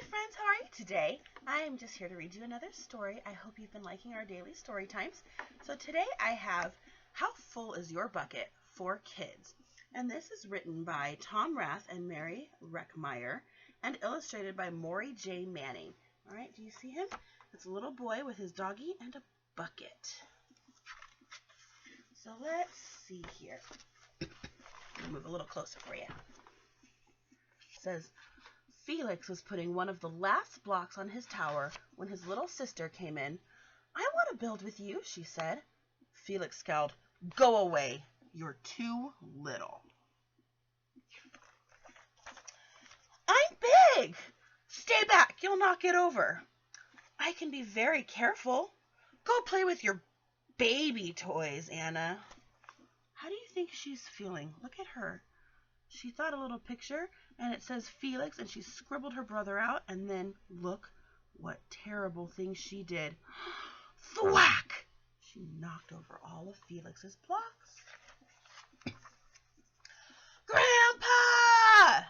Hi friends, how are you today? I am just here to read you another story. I hope you've been liking our daily story times. So today I have How Full is Your Bucket for Kids? And this is written by Tom Rath and Mary Reckmeyer and illustrated by Maury J. Manning. All right, do you see him? It's a little boy with his doggie and a bucket. So let's see here. I'll move a little closer for you. It says, Felix was putting one of the last blocks on his tower when his little sister came in. I want to build with you, she said. Felix scowled. Go away. You're too little. I'm big. Stay back. You'll knock it over. I can be very careful. Go play with your baby toys, Anna. How do you think she's feeling? Look at her. She thought a little picture, and it says Felix, and she scribbled her brother out, and then look what terrible things she did. Thwack! She knocked over all of Felix's blocks. Grandpa!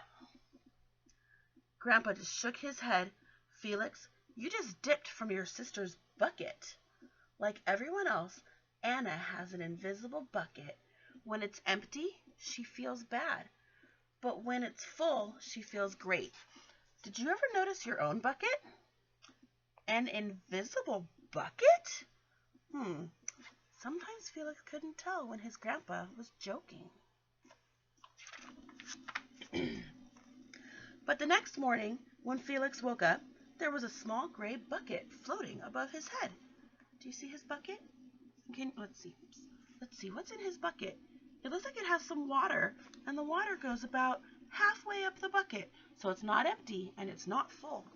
Grandpa just shook his head. Felix, you just dipped from your sister's bucket. Like everyone else, Anna has an invisible bucket. When it's empty, she feels bad. But when it's full, she feels great. Did you ever notice your own bucket? An invisible bucket? Sometimes Felix couldn't tell when his grandpa was joking. But the next morning, when Felix woke up, there was a small gray bucket floating above his head. Do you see his bucket? Let's see. What's in his bucket? It looks like it has some water, and the water goes about halfway up the bucket, so it's not empty and it's not full.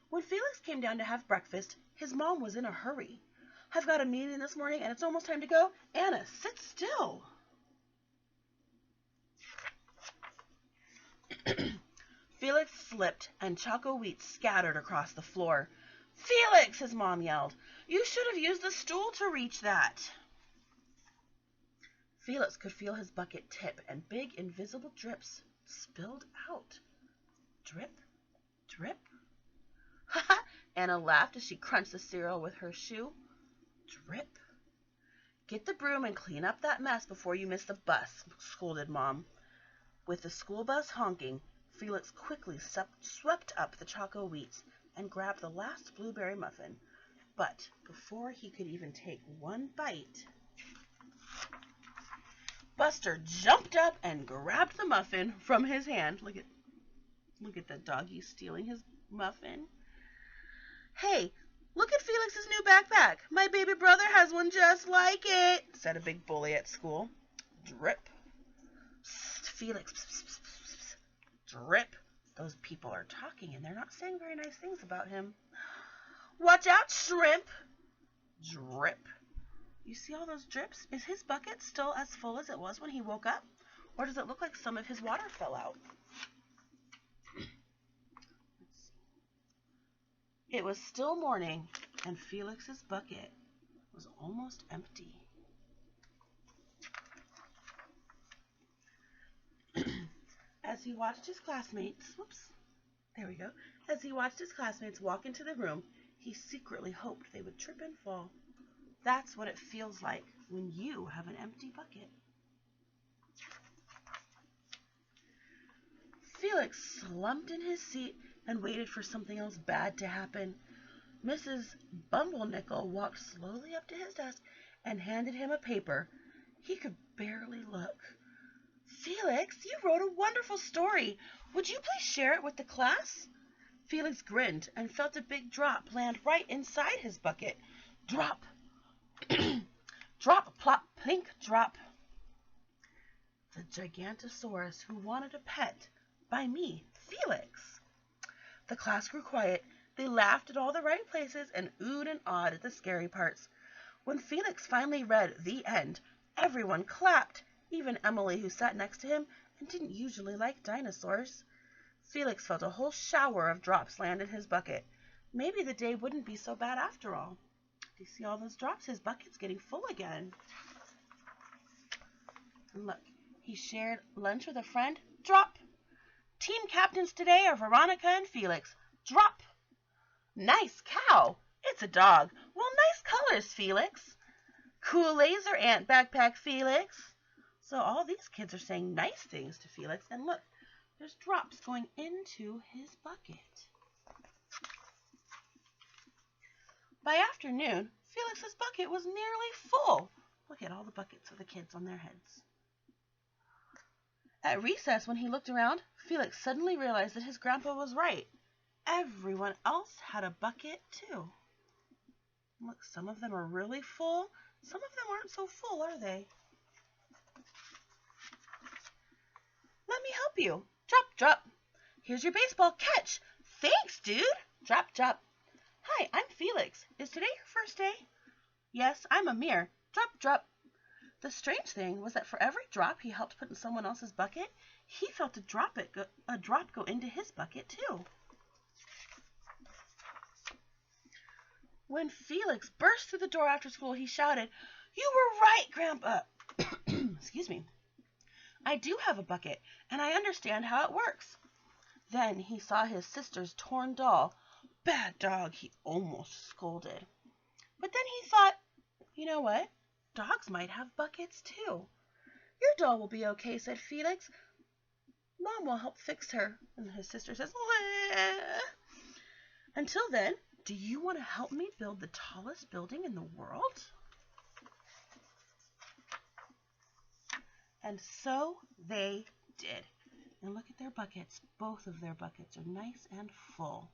When Felix came down to have breakfast, his mom was in a hurry. I've got a meeting this morning and it's almost time to go. Anna, sit still. Felix slipped and choco wheat scattered across the floor. Felix, his mom yelled, you should have used the stool to reach that. Felix could feel his bucket tip and big invisible drips spilled out. Drip, drip. Ha ha! Anna laughed as she crunched the cereal with her shoe. Drip. Get the broom and clean up that mess before you miss the bus, scolded Mom. With the school bus honking, Felix quickly swept up the choco wheats and grabbed the last blueberry muffin. But before he could even take one bite, Buster jumped up and grabbed the muffin from his hand. Look at the doggy stealing his muffin. Hey, look at Felix's new backpack. My baby brother has one just like it, said a big bully at school. Drip. Psst, Felix. Psst, psst, psst, psst. Drip. Those people are talking, and they're not saying very nice things about him. Watch out, shrimp! Drip. You see all those drips? Is his bucket still as full as it was when he woke up? Or does it look like some of his water fell out? Let's see. It was still morning, and Felix's bucket was almost empty. As he watched his classmates, As he watched his classmates walk into the room, he secretly hoped they would trip and fall. That's what it feels like when you have an empty bucket. Felix slumped in his seat and waited for something else bad to happen. Mrs. Bumblenickel walked slowly up to his desk and handed him a paper. He could barely look. Felix, you wrote a wonderful story. Would you please share it with the class? Felix grinned and felt a big drop land right inside his bucket. Drop. Drop, plop, plink, drop. The Gigantosaurus who wanted a pet by me, Felix. The class grew quiet. They laughed at all the right places and oohed and awed at the scary parts. When Felix finally read the end, everyone clapped. Even Emily, who sat next to him and didn't usually like dinosaurs. Felix felt a whole shower of drops land in his bucket. Maybe the day wouldn't be so bad after all. Do you see all those drops? His bucket's getting full again. And look, he shared lunch with a friend. Drop. Team captains today are Veronica and Felix. Drop. Nice cow. It's a dog. Well, nice colors, Felix. Cool laser ant backpack, Felix. So all these kids are saying nice things to Felix. And look, there's drops going into his bucket. By afternoon, Felix's bucket was nearly full. Look at all the buckets of the kids on their heads. At recess, when he looked around, Felix suddenly realized that his grandpa was right. Everyone else had a bucket too. Look, some of them are really full. Some of them aren't so full, are they? Let me help you. Drop, drop. Here's your baseball. Catch. Thanks, dude. Drop, drop. Hi, I'm Felix. Is today your first day? Yes, I'm Amir. Drop, drop. The strange thing was that for every drop he helped put in someone else's bucket, he felt a drop go into his bucket too. When Felix burst through the door after school, he shouted, "You were right, Grandpa!" Excuse me. I do have a bucket, and I understand how it works. Then he saw his sister's torn doll. Bad dog, he almost scolded. But then he thought, you know what? Dogs might have buckets too. Your doll will be okay, said Felix. Mom will help fix her. And his sister says, wah. Until then, do you want to help me build the tallest building in the world? And so they did. And look at their buckets. Both of their buckets are nice and full.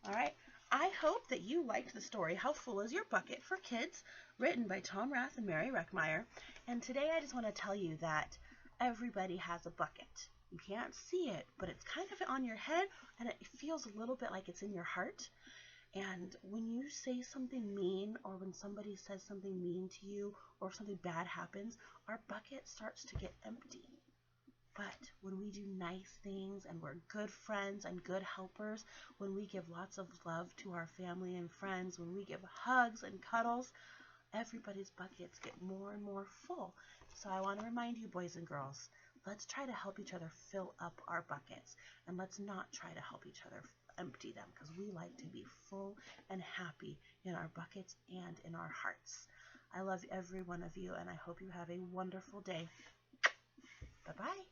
All right. I hope that you liked the story, How Full Is Your Bucket for Kids, written by Tom Rath and Mary Reckmeyer. And today I just want to tell you that everybody has a bucket. You can't see it, but it's kind of on your head, and it feels a little bit like it's in your heart. And when you say something mean, or when somebody says something mean to you, or if something bad happens, our bucket starts to get empty. But when we do nice things and we're good friends and good helpers, when we give lots of love to our family and friends, when we give hugs and cuddles, everybody's buckets get more and more full. So I want to remind you, boys and girls, let's try to help each other fill up our buckets, and let's not try to help each other empty them, because we like to be full and happy in our buckets and in our hearts. I love every one of you, and I hope you have a wonderful day. Bye-bye.